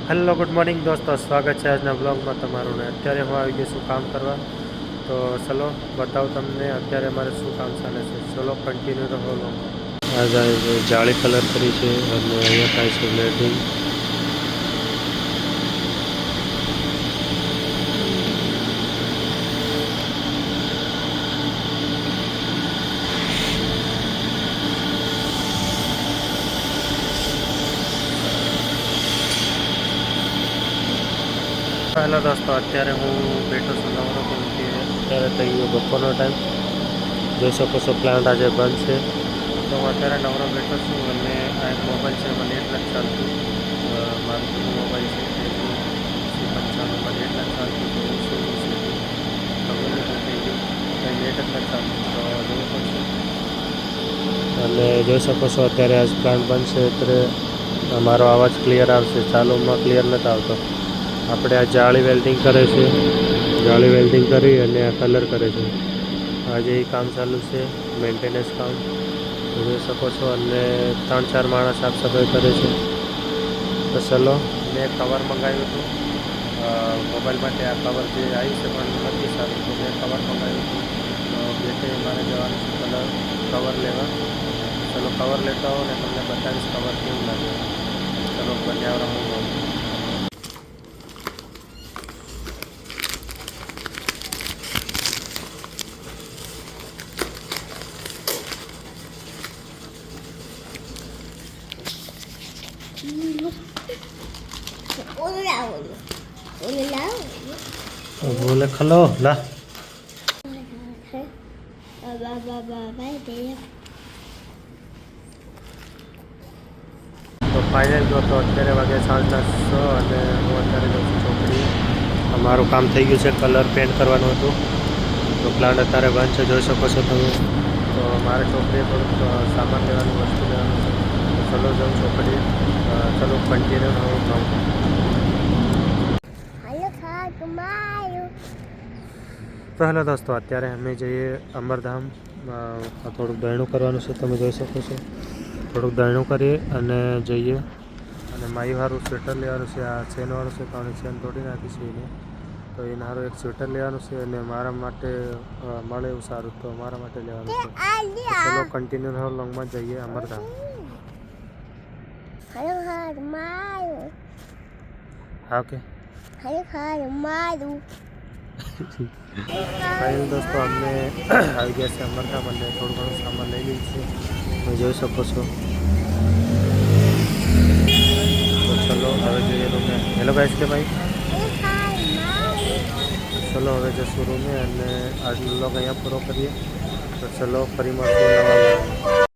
Hello good morning દોસ્તો, સ્વાગત છે આજના બ્લોગમાં તમારું. ને અત્યારે હું આવી ગયો છું કામ કરવા. તો ચલો બતાવું તમને અત્યારે મારે શું કામ ચાલે છે. ચલો કન્ટિન્યુ રહો બ્લોગમાં. આ જાળી કલર કરી છે અને અહીંયા થાય છે બ્લેડિંગ. હેલો દોસ્તો, અત્યારે હું બેઠો છું નવરો, કેમ કે અત્યારે થઈ ગયો બપોરનો ટાઈમ. જોઈ શકો છો પ્લાન્ટ આજે બંધ છે. તો હું અત્યારે નવરો બેઠો છું અને આ એક મોબાઈલ છે, મને એટલે જ ચાલતું. મારું જૂનું મોબાઈલ છે તે C55 મને એટલે જ ચાલતું. તો શું થઈ ગયું કંઈ નેટ જ નથી ચાલતું, તો જોવું પડશે. અને જોઈ શકો છો અત્યારે આજ પ્લાન્ટ બંધ છે, એટલે મારો અવાજ ક્લિયર આવશે. ચાલુમાં ક્લિયર નથી આવતો. આપણે આ જાળી વેલ્ડિંગ કરે છે, જાળી વેલ્ડિંગ કરી અને આ કલર કરે છે. આજે એ કામ ચાલુ છે, મેન્ટેનન્સ કામ જોઈ શકો છો. અને 3-4 માણસ સાફ સફાઈ કરે છે. તો ચલો, મેં કવર મંગાવ્યું હતું મોબાઈલ માટે. આ કવર જે આવી છે પણ નથી સારું, તો મેં કવર મંગાવ્યું હતું. તો બેટે મારે જવાનું છે કવર લેવા. ચલો કવર લેતા હો ને તમને બતાવીશ કવર કેવું લાગે. ચલો બન્યા રહું. बोले खलो ला તો ફાઇનલ જો તો અત્યારે વાગે સાંજના 6 અને હું અત્યારે જાઉં છું ચોકડી. અમારું કામ થઈ ગયું છે, કલર પેન્ટ કરવાનું હતું. તો પ્લાન્ટ અત્યારે બંધ છે, જોઈ શકો છો તમે. તો મારે ચોકડીએ થોડુંક સામાન લેવાનું, વસ્તુ લેવાનું છે. તો ચલો જાઉં ચોકડીએ. ચલો કન્ટિન્યુ રહું કામ. તો હેલો દોસ્તો, અત્યારે અમે જઈએ અમરધામ. થોડુંક દયણું કરવાનું છે, તમે જોઈ શકો છો. થોડુંક દયણું કરીએ અને જઈએ. અને માઈવાળું સ્વેટર લેવાનું છે. આ ચેનવાળું છે, તો ચેન તોડી નાખી છે એને. તો એને સારું એક સ્વેટર લેવાનું છે અને મારા માટે મળે એવું સારું, તો મારા માટે લેવાનું છે. ચલો કન્ટિન્યુ રહો લોંગમાં જઈએ અમરધામ. હા ઓકે ફાઇનલ દોસ્તો, અમને આવી ગયા છે અમરધામ અને થોડું ઘણું સામાન લઈ લીધું છે, તમે જોઈ શકો છો. તો ચલો હવે જોઈએ રૂમે. હેલો ગાઈસ કે ભાઈ, ચલો હવે જશું રૂમે અને આજનો વ્લોગ અહીંયા પૂરો કરીએ. તો ચલો ફરી મળશું નવા